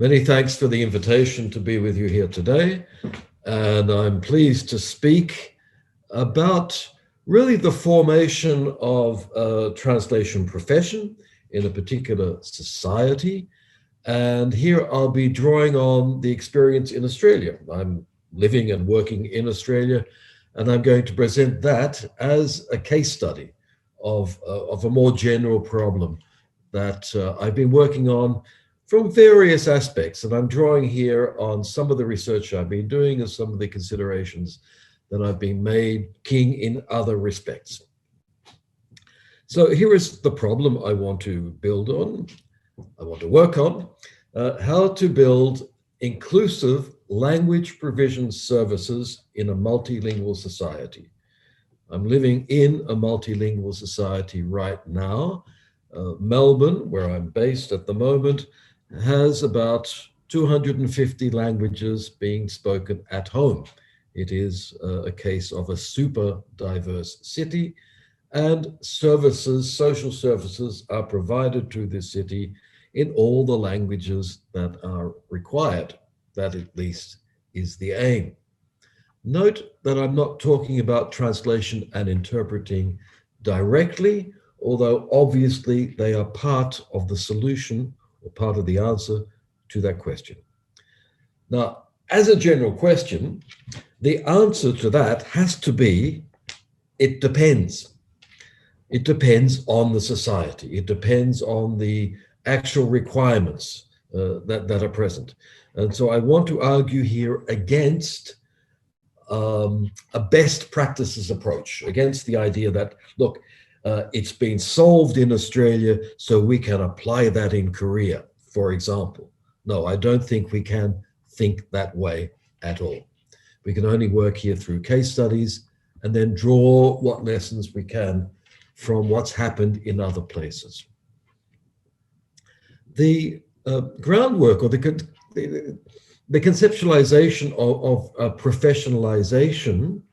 Many thanks for the invitation to be with you here today. And I'm pleased to speak about really the formation of a translation profession in a particular society. And here I'll be drawing on the experience in Australia. I'm living and working in Australia, and I'm going to present that as a case study of a more general problem that I've been working on from various aspects. And I'm drawing here on some of the research I've been doing and some of the considerations that I've been making in other respects. So here is the problem I want to build on, I want to work on, how to build inclusive language provision services in a multilingual society. I'm living in a multilingual society right now. Melbourne, where I'm based at the moment, has about 250 languages being spoken at home. It is a case of a super diverse city, and services, social services are provided to this city in all the languages that are required. That at least is the aim. Note that I'm not talking about translation and interpreting directly, although obviously they are part of the solution or part of the answer to that question. Now, as a general question, the answer to that has to be, it depends. It depends on the society. It depends on the actual requirements that are present. And so I want to argue here against a best practices approach, against the idea that, look, it's been solved in Australia, so we can apply that in Korea, for example. No, I don't think we can think that way at all. We can only work here through case studies and then draw what lessons we can from what's happened in other places. The groundwork or the conceptualization of professionalization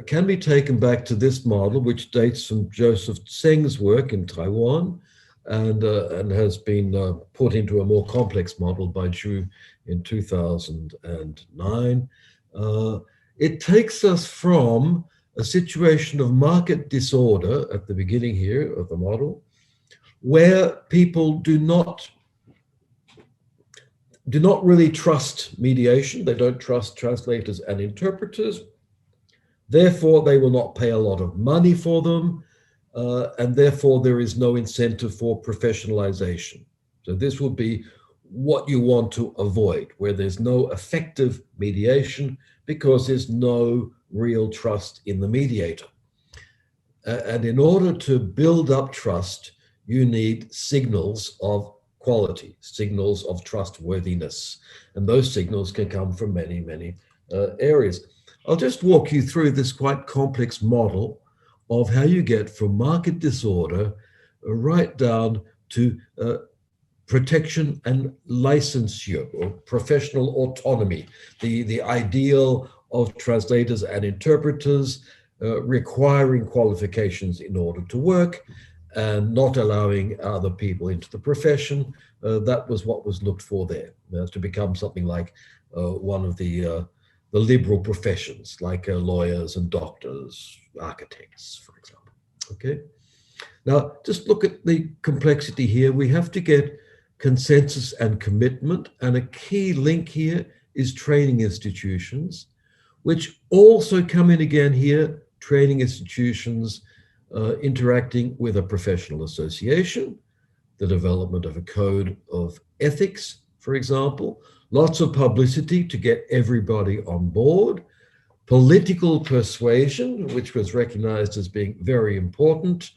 can be taken back to this model, which dates from Joseph Tseng's work in Taiwan and has been put into a more complex model by Zhu in 2009. It takes us from a situation of market disorder at the beginning here of the model, where people do not really trust mediation. They don't trust translators and interpreters. Therefore, they will not pay a lot of money for them. And therefore, there is no incentive for professionalization. So this would be what you want to avoid, where there's no effective mediation because there's no real trust in the mediator. And in order to build up trust, you need signals of quality, signals of trustworthiness. And those signals can come from many, many areas. I'll just walk you through this quite complex model of how you get from market disorder right down to protection and licensure or professional autonomy, the ideal of translators and interpreters requiring qualifications in order to work and not allowing other people into the profession. That was what was looked for there, to become something like one of the liberal professions, like lawyers and doctors, architects, for example. Okay. Now, just look at the complexity here. We have to get consensus and commitment, and a key link here is training institutions, which also come in again here, training institutions interacting with a professional association, the development of a code of ethics, for example, lots of publicity to get everybody on board, political persuasion, which was recognized as being very important.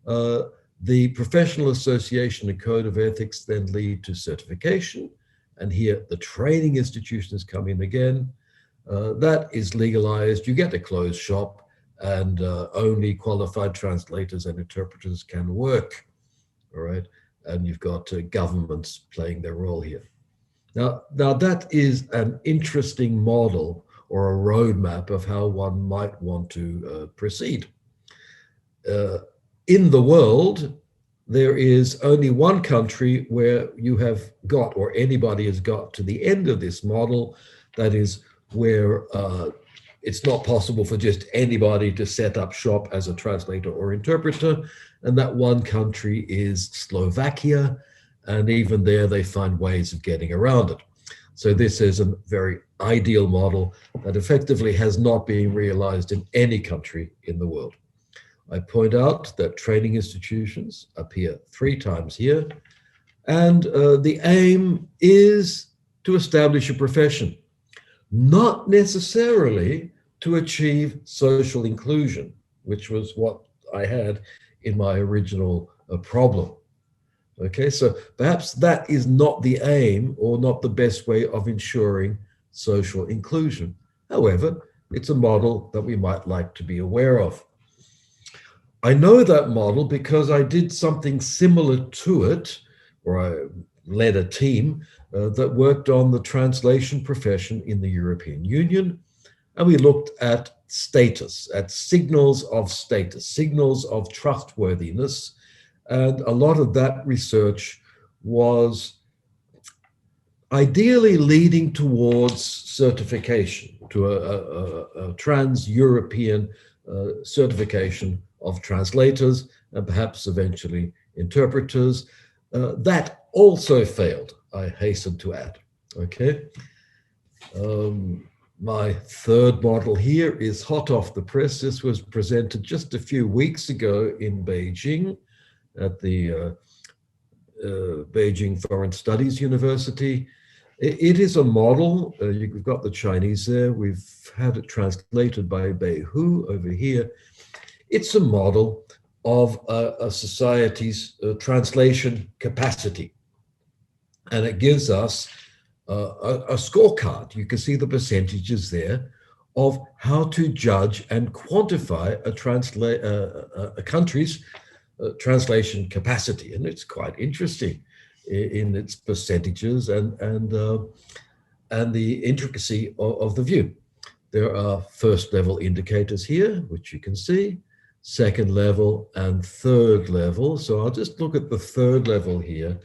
The professional association and code of ethics then lead to certification. And here the training institutions come in again. That is legalized. You get a closed shop, and only qualified translators and interpreters can work. All right. And you've got governments playing their role here. Now that is an interesting model or a roadmap of how one might want to proceed. In the world, there is only one country where you have got, or anybody has got to the end of this model, that is where it's not possible for just anybody to set up shop as a translator or interpreter. And that one country is Slovakia. And even there, they find ways of getting around it. So this is a very ideal model that effectively has not been realized in any country in the world. I point out that training institutions appear 3 times here, and the aim is to establish a profession, not necessarily to achieve social inclusion, which was what I had in my original problem. Okay, so perhaps that is not the aim or not the best way of ensuring social inclusion. However, it's a model that we might like to be aware of. I know that model because I did something similar to it, or I led a team that worked on the translation profession in the European Union. And we looked at status, at signals of status, signals of trustworthiness. And a lot of that research was ideally leading towards certification, to a trans-European certification of translators and perhaps eventually interpreters. That also failed, I hasten to add. Okay. My third model here is hot off the press. This was presented just a few weeks ago in Beijing at the Beijing Foreign Studies University. It is a model. You've got the Chinese there. We've had it translated by Bei Hu over here. It's a model of a society's translation capacity. And it gives us a scorecard. You can see the percentages there of how to judge and quantify a country's translation capacity. And it's quite interesting in its percentages and the intricacy of the view. There are first level indicators here, which you can see, second level and third level. So I'll just look at the third level here,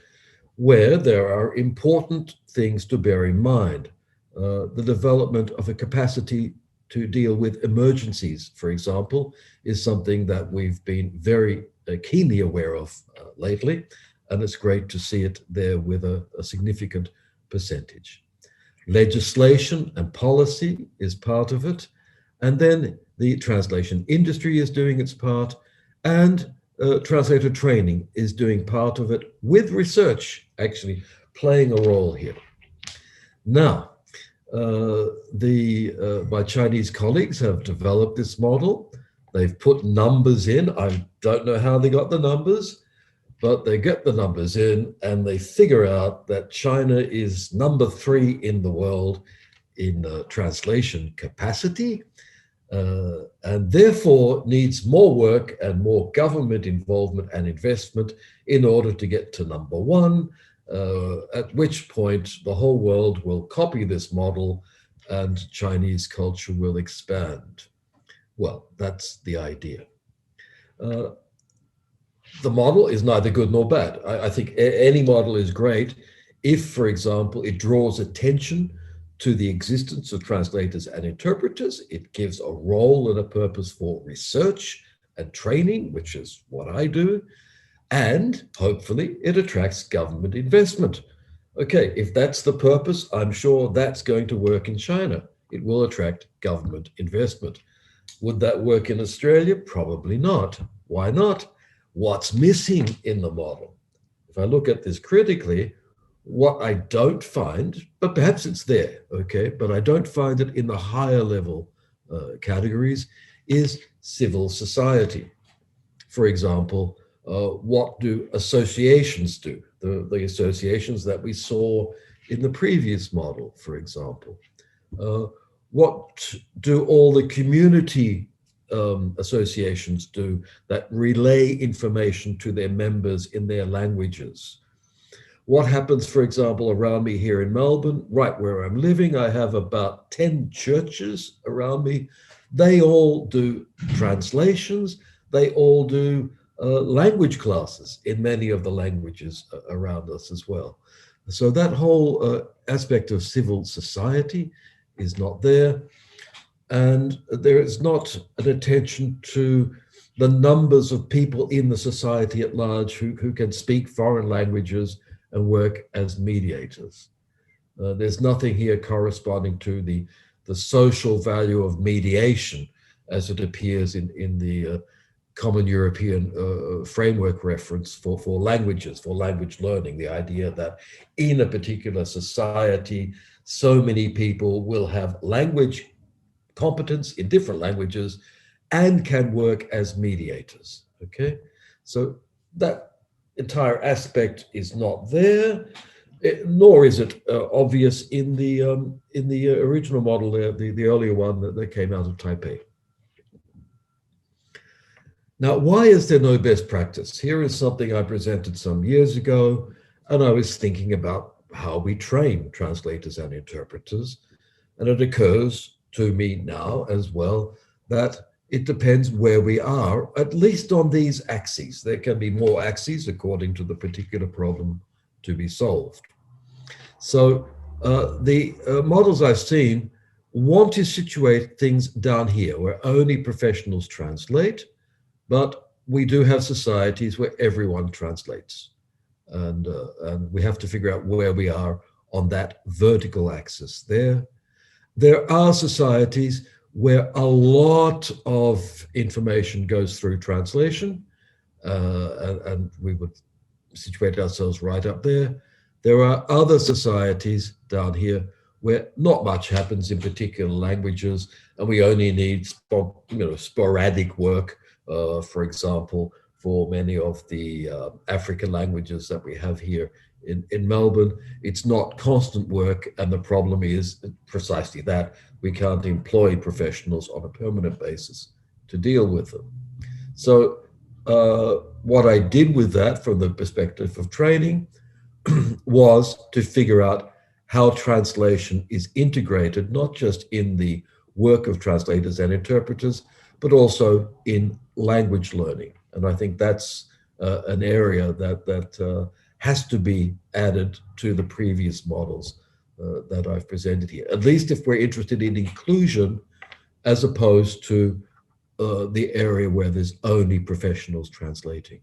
where there are important things to bear in mind. The development of a capacity to deal with emergencies, for example, is something that we've been very keenly aware of lately, and it's great to see it there with a significant percentage. Legislation and policy is part of it, and then the translation industry is doing its part, and translator training is doing part of it, with research actually playing a role here. Now, my Chinese colleagues have developed this model. They've put numbers in. I don't know how they got the numbers, but they get the numbers in and they figure out that China is number 3 in the world in translation capacity, and therefore needs more work and more government involvement and investment in order to get to number 1, at which point the whole world will copy this model and Chinese culture will expand. Well, that's the idea. The model is neither good nor bad. I think any model is great if, for example, it draws attention to the existence of translators and interpreters. It gives a role and a purpose for research and training, which is what I do. And hopefully it attracts government investment. Okay, if that's the purpose, I'm sure that's going to work in China. It will attract government investment. Would that work in Australia? Probably not. Why not? What's missing in the model? If I look at this critically, what I don't find, but perhaps it's there, okay, but I don't find it in the higher level categories, is civil society. For example, what do associations do? The associations that we saw in the previous model, for example. What do all the community associations do that relay information to their members in their languages? What happens, for example, around me here in Melbourne, right where I'm living? I have about 10 churches around me. They all do translations. They all do language classes in many of the languages around us as well. So that whole aspect of civil society is not there. And there is not an attention to the numbers of people in the society at large who can speak foreign languages and work as mediators. There's nothing here corresponding to the social value of mediation as it appears in the Common European Framework reference for languages, for language learning, the idea that in a particular society, so many people will have language competence in different languages and can work as mediators, okay? So that entire aspect is not there, nor is it obvious in the original model, the earlier one that came out of Taipei. Now, why is there no best practice? Here is something I presented some years ago, and I was thinking about how we train translators and interpreters, and it occurs to me now as well that it depends where we are, at least on these axes. There can be more axes according to the particular problem to be solved. So the models I've seen want to situate things down here where only professionals translate, but we do have societies where everyone translates. And we have to figure out where we are on that vertical axis there. There are societies where a lot of information goes through translation, and we would situate ourselves right up there. There are other societies down here where not much happens in particular languages, and we only need sporadic work, for example, for many of the African languages that we have here in Melbourne. It's not constant work, and the problem is precisely that we can't employ professionals on a permanent basis to deal with them. So what I did with that from the perspective of training was to figure out how translation is integrated, not just in the work of translators and interpreters, but also in language learning. And I think that's an area that has to be added to the previous models that I've presented here, at least if we're interested in inclusion as opposed to the area where there's only professionals translating.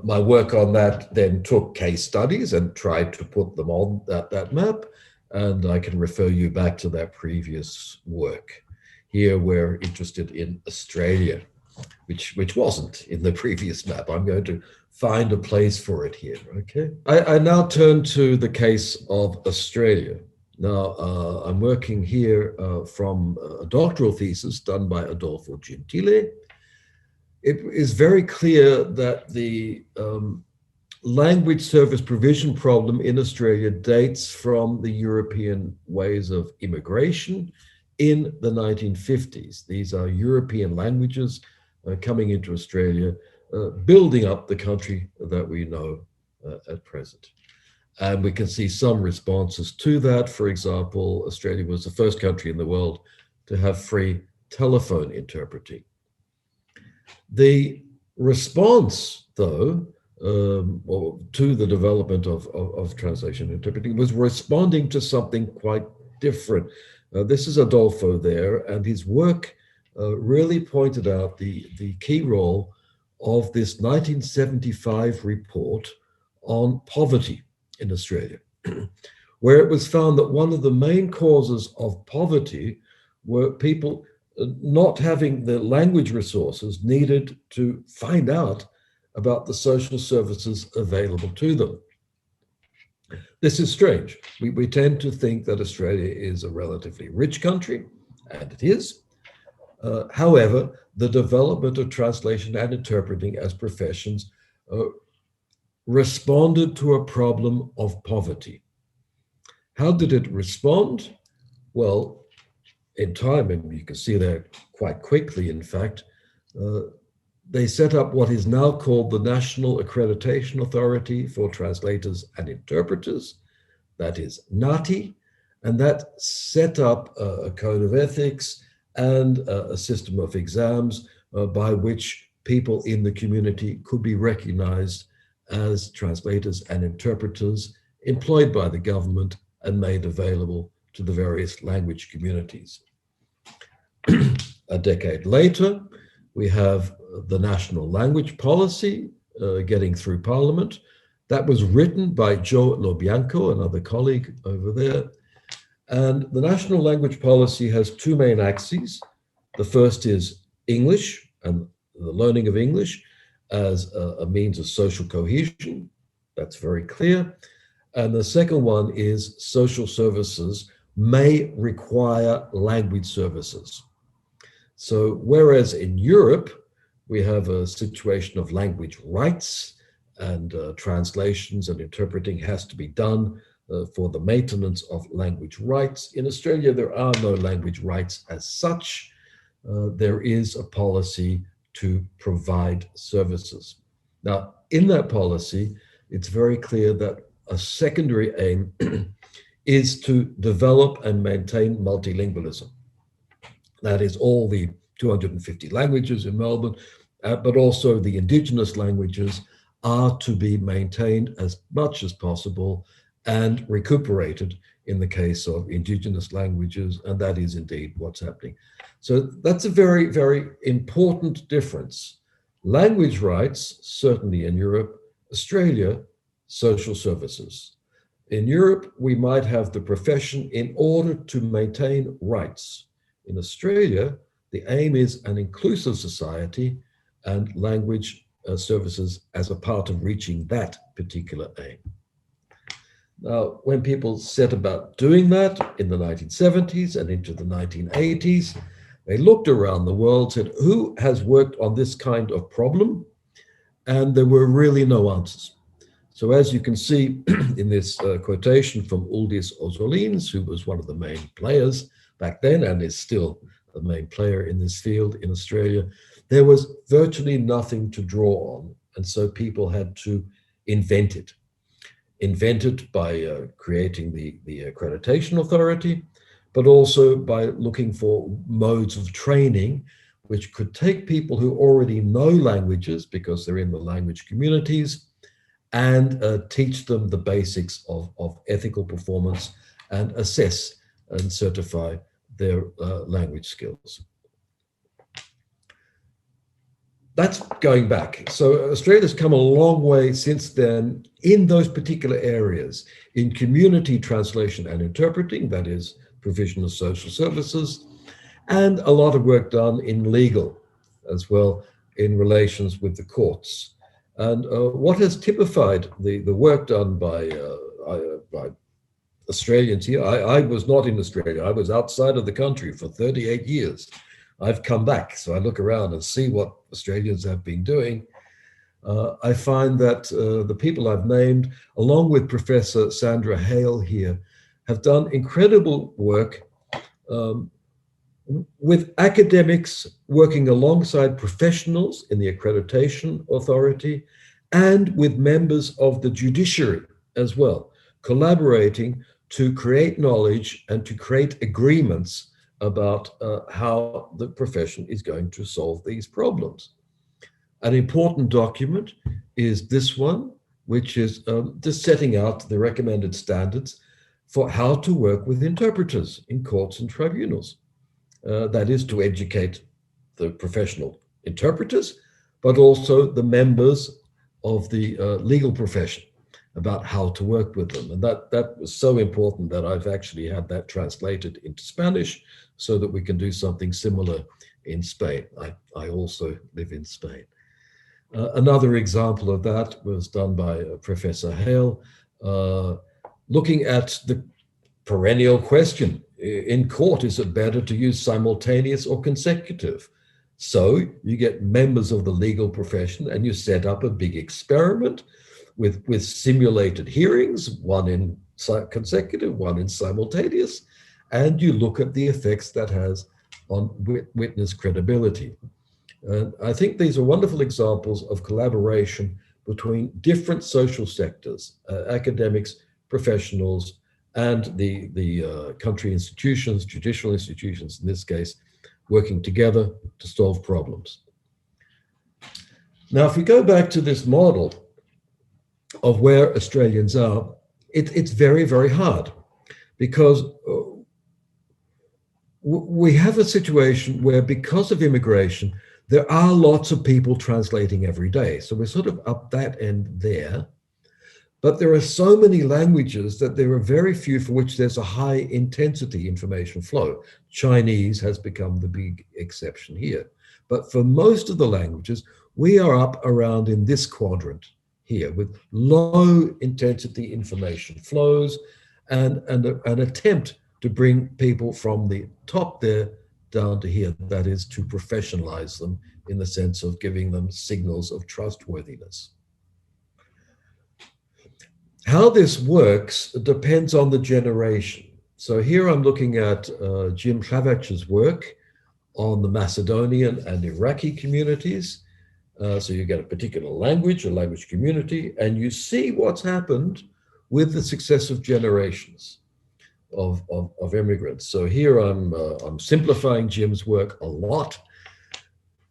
My work on that then took case studies and tried to put them on that map, and I can refer you back to that previous work. Here we're interested in Australia, which wasn't in the previous map. I'm going to find a place for it here, okay? I now turn to the case of Australia. Now, I'm working here from a doctoral thesis done by Adolfo Gentile. It is very clear that the language service provision problem in Australia dates from the European ways of immigration in the 1950s. These are European languages coming into Australia, building up the country that we know at present. And we can see some responses to that. For example, Australia was the first country in the world to have free telephone interpreting. The response, though, to the development of translation interpreting was responding to something quite different. This is Adolfo there, and his work really pointed out the key role of this 1975 report on poverty in Australia, where it was found that one of the main causes of poverty were people not having the language resources needed to find out about the social services available to them. This is strange. We tend to think that Australia is a relatively rich country, and it is. However, the development of translation and interpreting as professions responded to a problem of poverty. How did it respond? Well, in time, and you can see that quite quickly, in fact, they set up what is now called the National Accreditation Authority for Translators and Interpreters, that is NATI, and that set up a code of ethics and a system of exams by which people in the community could be recognized as translators and interpreters employed by the government and made available to the various language communities. A decade later, we have the National Language Policy getting through Parliament. That was written by Joe Lobianco, another colleague over there. And the National Language Policy has two main axes. The first is English and the learning of English as a means of social cohesion. That's very clear. And the second one is social services may require language services. So whereas in Europe, we have a situation of language rights and translations and interpreting has to be done for the maintenance of language rights. In Australia, there are no language rights as such. There is a policy to provide services. Now, in that policy, it's very clear that a secondary aim is to develop and maintain multilingualism. That is all the 250 languages in Melbourne, but also the indigenous languages are to be maintained as much as possible and recuperated in the case of indigenous languages, and that is indeed what's happening. So that's a very, very important difference. Language rights, certainly in Europe. Australia, social services. In Europe, we might have the profession in order to maintain rights. In Australia, the aim is an inclusive society and language services as a part of reaching that particular aim. Now, when people set about doing that in the 1970s and into the 1980s, they looked around the world, said, who has worked on this kind of problem? And there were really no answers. So as you can see in this quotation from Uldis Ozolins, who was one of the main players back then and is still the main player in this field in Australia, there was virtually nothing to draw on. And so people had to invent it. Invent it by creating the accreditation authority, but also by looking for modes of training which could take people who already know languages because they're in the language communities and teach them the basics of ethical performance and assess and certify their language skills. That's going back. So Australia's come a long way since then in those particular areas, in community translation and interpreting, that is provision of social services, and a lot of work done in legal as well in relations with the courts. And what has typified the work done by Australians here, I was not in Australia, I was outside of the country for 38 years. I've come back, so I look around and see what Australians have been doing. I find that the people I've named, along with Professor Sandra Hale here, have done incredible work with academics working alongside professionals in the accreditation authority and with members of the judiciary as well, collaborating to create knowledge and to create agreements about how the profession is going to solve these problems. An important document is this one, which is just setting out the recommended standards for how to work with interpreters in courts and tribunals. That is to educate the professional interpreters, but also the members of the legal profession about how to work with them. And that was so important that I've actually had that translated into Spanish so that we can do something similar in Spain. I also live in Spain. Another example of that was done by Professor Hale, looking at the perennial question in court, is it better to use simultaneous or consecutive? So you get members of the legal profession and you set up a big experiment with simulated hearings, one in consecutive, one in simultaneous, and you look at the effects that has on witness credibility. And I think these are wonderful examples of collaboration between different social sectors, academics, professionals, and the country institutions, judicial institutions in this case, working together to solve problems. Now, if we go back to this model of where Australians are, it's very, very hard because we have a situation where, because of immigration, there are lots of people translating every day. So we're sort of up that end there. But there are so many languages that there are very few for which there's a high intensity information flow. Chinese has become the big exception here. But for most of the languages, we are up around in this quadrant here with low intensity information flows and an attempt to bring people from the top there down to here, that is to professionalize them in the sense of giving them signals of trustworthiness. How this works depends on the generation. So here I'm looking at Jim Klavach's work on the Macedonian and Iraqi communities. So you get a particular language, a language community, and you see what's happened with the successive generations of immigrants. So here I'm simplifying Jim's work a lot.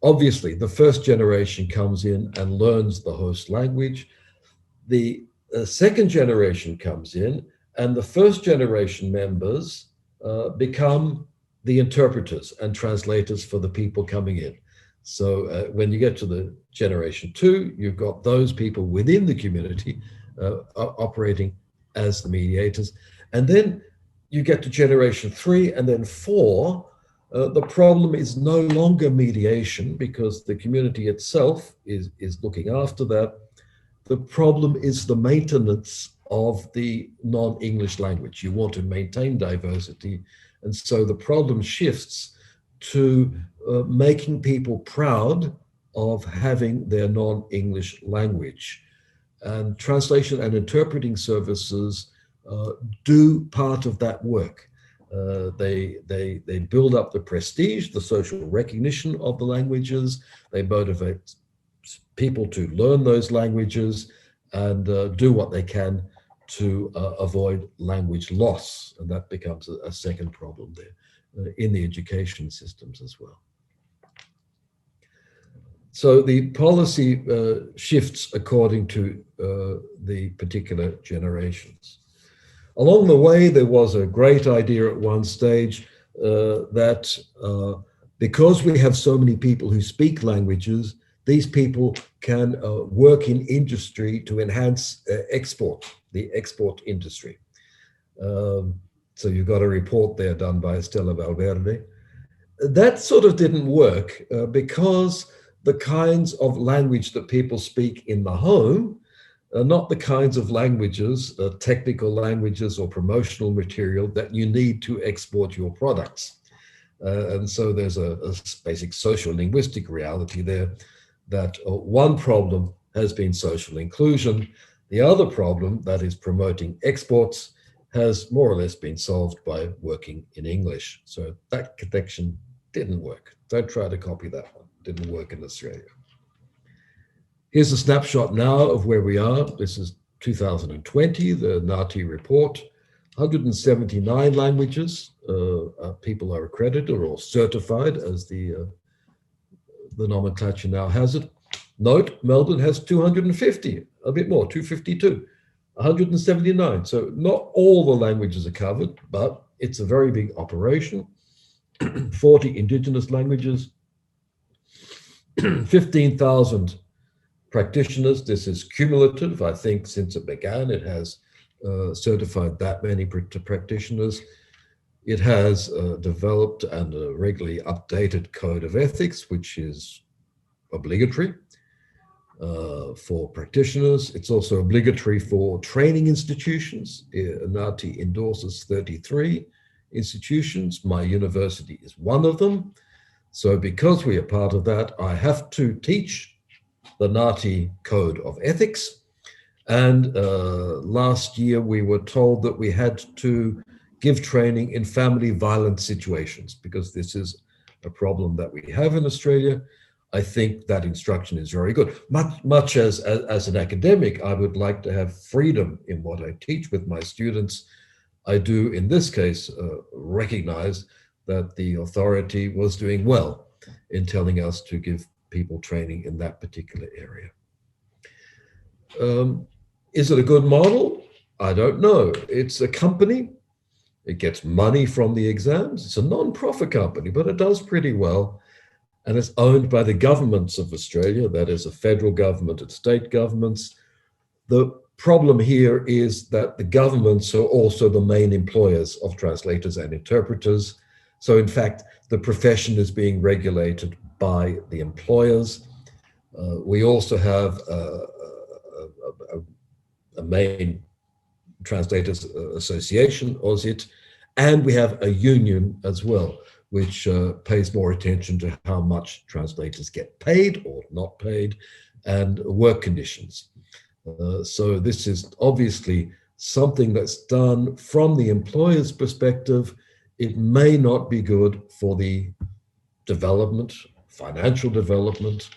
Obviously, the first generation comes in and learns the host language. The second generation comes in, and the first generation members become the interpreters and translators for the people coming in. So when you get to the generation 2, you've got those people within the community operating as the mediators. And then you get to generation 3 and then 4. The problem is no longer mediation because the community itself is looking after that. The problem is the maintenance of the non-English language. You want to maintain diversity. And so the problem shifts to making people proud of having their non-English language. And translation and interpreting services do part of that work. They build up the prestige, the social recognition of the languages. They motivate people to learn those languages and do what they can to avoid language loss. And that becomes a second problem there in the education systems as well. So the policy shifts according to the particular generations. Along the way, there was a great idea at one stage that because we have so many people who speak languages, these people can work in industry to enhance the export industry. So you've got a report there done by Estela Valverde. That sort of didn't work because the kinds of language that people speak in the home are not the kinds of languages, technical languages or promotional material that you need to export your products. And so there's a basic social linguistic reality there that one problem has been social inclusion. The other problem, that is promoting exports, has more or less been solved by working in English. So that connection didn't work. Don't try to copy that one. Didn't work in Australia. Here's a snapshot now of where we are. This is 2020, the NAATI report. 179 languages people are accredited or certified, as the nomenclature now has it. Note, Melbourne has 250, a bit more, 252, 179. So not all the languages are covered, but it's a very big operation. 40 Indigenous languages, 15,000 practitioners. This is cumulative. I think since it began, it has certified that many practitioners. It has developed and a regularly updated code of ethics, which is obligatory for practitioners. It's also obligatory for training institutions. NAATI endorses 33 institutions. My university is one of them. So because we are part of that, I have to teach the NAATI Code of Ethics. And last year we were told that we had to give training in family violence situations because this is a problem that we have in Australia. I think that instruction is very good. Much as an academic, I would like to have freedom in what I teach with my students. I do, in this case, recognize that the authority was doing well in telling us to give people training in that particular area. Is it a good model? I don't know. It's a company. It gets money from the exams. It's a non-profit company, but it does pretty well. And it's owned by the governments of Australia, that is a federal government and state governments. The problem here is that the governments are also the main employers of translators and interpreters. So in fact, the profession is being regulated by the employers. We also have a main translators association, AUSIT, and we have a union as well, which pays more attention to how much translators get paid or not paid, and work conditions. So this is obviously something that's done from the employer's perspective. It may not be good for the development, financial development,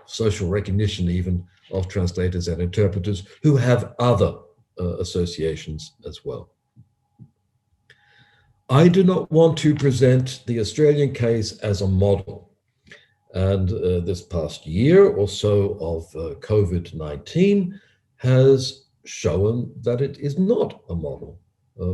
social recognition even of translators and interpreters who have other associations as well. I do not want to present the Australian case as a model. And this past year or so of COVID-19 has shown that it is not a model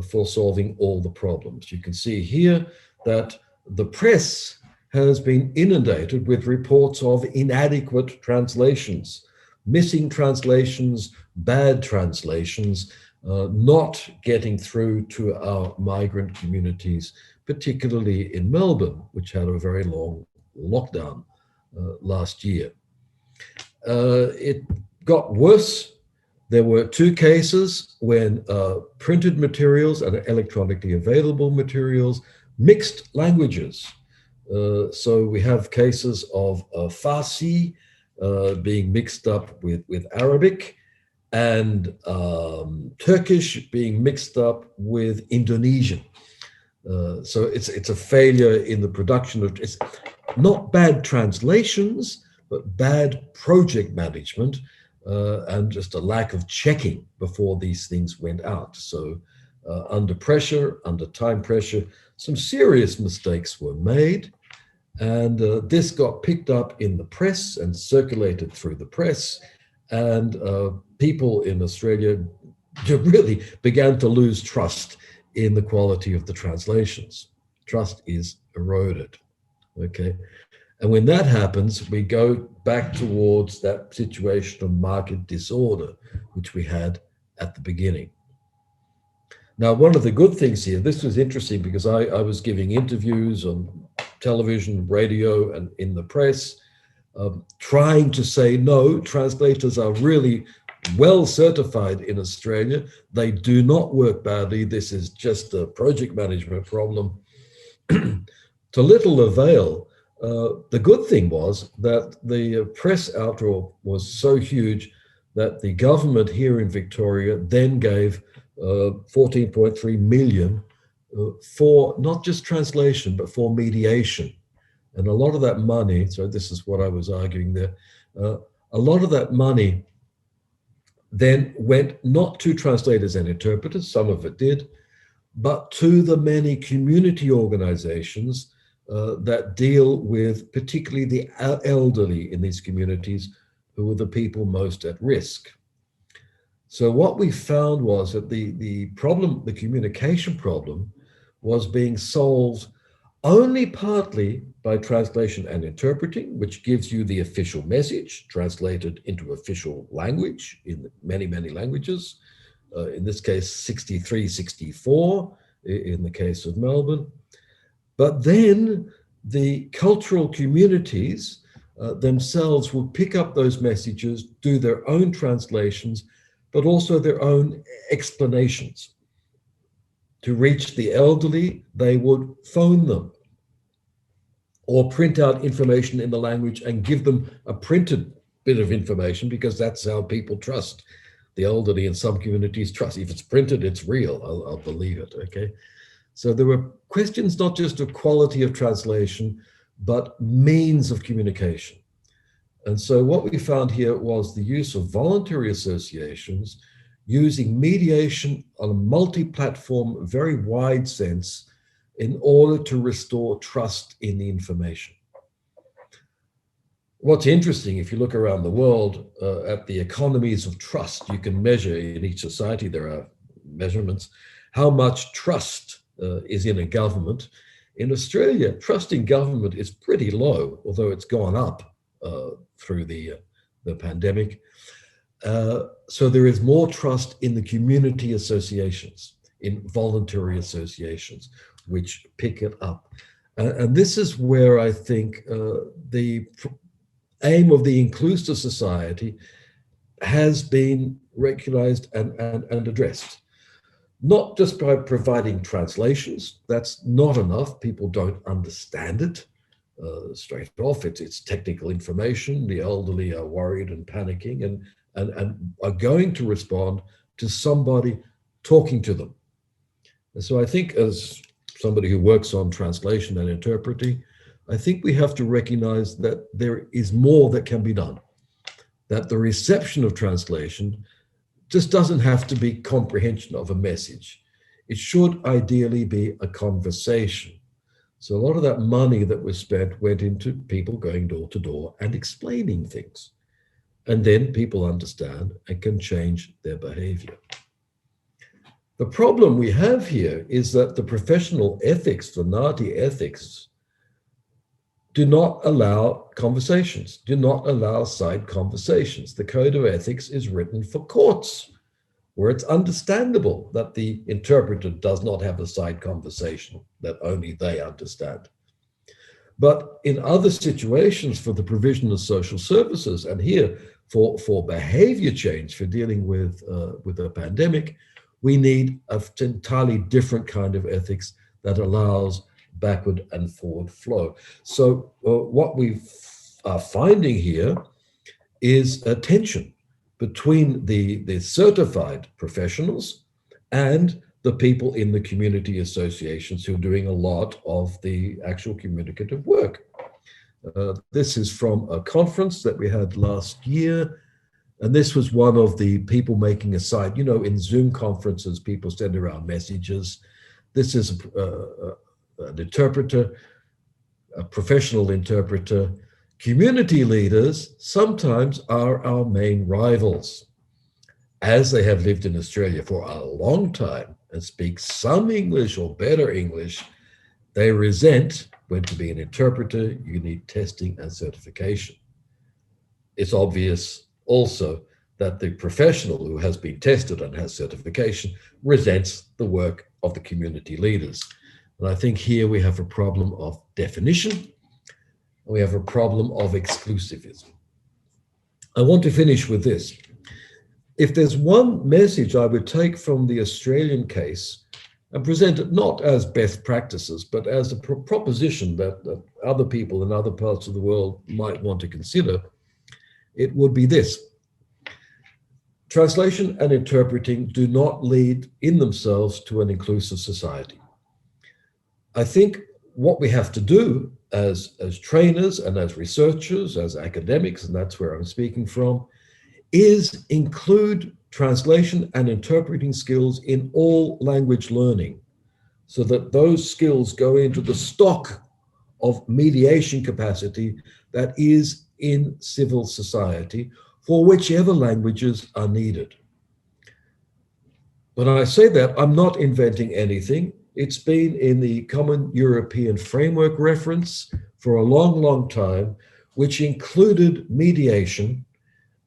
for solving all the problems. You can see here that the press has been inundated with reports of inadequate translations, missing translations, bad translations, not getting through to our migrant communities, particularly in Melbourne, which had a very long lockdown last year. It got worse. There were 2 cases when printed materials and electronically available materials mixed languages. So we have cases of Farsi being mixed up with Arabic, and Turkish being mixed up with Indonesian. So it's a failure in the production of, it's not bad translations, but bad project management and just a lack of checking before these things went out. So under pressure, under time pressure, some serious mistakes were made. And this got picked up in the press and circulated through the press. And people in Australia really began to lose trust in the quality of the translations. Trust is eroded, okay? And when that happens, we go back towards that situation of market disorder, which we had at the beginning. Now, one of the good things here, this was interesting because I was giving interviews on television, radio, and in the press, trying to say, no, translators are really well certified in Australia. They do not work badly. This is just a project management problem. To little avail. The good thing was that the press outroar was so huge that the government here in Victoria then gave 14.3 million for not just translation, but for mediation. And a lot of that money, so this is what I was arguing there, a lot of that money then went not to translators and interpreters, some of it did, but to the many community organizations that deal with particularly the elderly in these communities, who are the people most at risk. So what we found was that the problem, the communication problem, was being solved only partly by translation and interpreting, which gives you the official message translated into official language in many, many languages. In this case, 63, 64 in the case of Melbourne. But then the cultural communities themselves will pick up those messages, do their own translations, but also their own explanations. To reach the elderly, they would phone them or print out information in the language and give them a printed bit of information, because that's how people trust. The elderly in some communities trust. If it's printed, it's real. I'll believe it, okay? So there were questions not just of quality of translation, but means of communication. And so what we found here was the use of voluntary associations using mediation on a multi-platform, very wide sense, in order to restore trust in the information. What's interesting, if you look around the world at the economies of trust, you can measure in each society, there are measurements, how much trust is in a government. In Australia, trust in government is pretty low, although it's gone up through the pandemic. So there is more trust in the community associations, in voluntary associations, which pick it up. And this is where I think the aim of the inclusive society has been recognized and addressed. Not just by providing translations, that's not enough. People don't understand it straight off. It's technical information. The elderly are worried and panicking and are going to respond to somebody talking to them. And so I think, as somebody who works on translation and interpreting, I think we have to recognize that there is more that can be done, that the reception of translation just doesn't have to be comprehension of a message. It should ideally be a conversation. So a lot of that money that was spent went into people going door to door and explaining things. And then people understand and can change their behavior. The problem we have here is that the professional ethics, the NAATI ethics, do not allow conversations, do not allow side conversations. The Code of Ethics is written for courts, where it's understandable that the interpreter does not have a side conversation that only they understand. But in other situations for the provision of social services, and here for behavior change, for dealing with a pandemic, we need an entirely different kind of ethics that allows backward and forward flow. So what we are finding here is a tension between the certified professionals and the people in the community associations who are doing a lot of the actual communicative work. This is from a conference that we had last year. And this was one of the people making a side. You know, in Zoom conferences, people send around messages. This is an interpreter, a professional interpreter. Community leaders sometimes are our main rivals, as they have lived in Australia for a long time and speak some English or better English. They resent when to be an interpreter, you need testing and certification. It's obvious also that the professional who has been tested and has certification resents the work of the community leaders. And I think here we have a problem of definition. We have a problem of exclusivism. I want to finish with this. If there's one message I would take from the Australian case and present it not as best practices, but as a proposition that other people in other parts of the world might want to consider, it would be this. Translation and interpreting do not lead in themselves to an inclusive society. I think what we have to do as trainers and as researchers, as academics, and that's where I'm speaking from, is include translation and interpreting skills in all language learning so that those skills go into the stock of mediation capacity that is in civil society for whichever languages are needed. When I say that, I'm not inventing anything. It's been in the Common European Framework Reference for a long, long time, which included mediation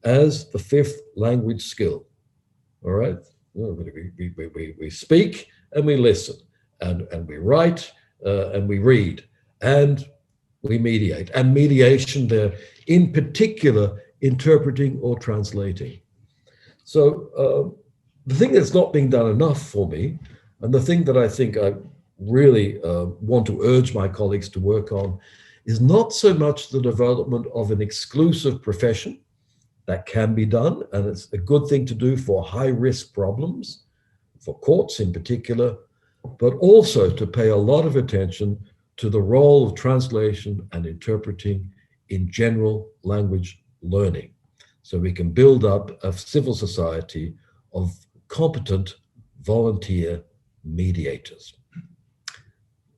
as the fifth language skill. All right? We speak and we listen, and we write and we read, and we mediate. And mediation there, in particular, interpreting or translating. So the thing that's not being done enough for me, and the thing that I think I really want to urge my colleagues to work on, is not so much the development of an exclusive profession. That can be done, and it's a good thing to do for high-risk problems, for courts in particular, but also to pay a lot of attention to the role of translation and interpreting in general language learning, so we can build up a civil society of competent volunteer mediators.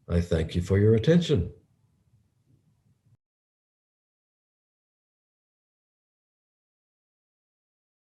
I thank you for your attention.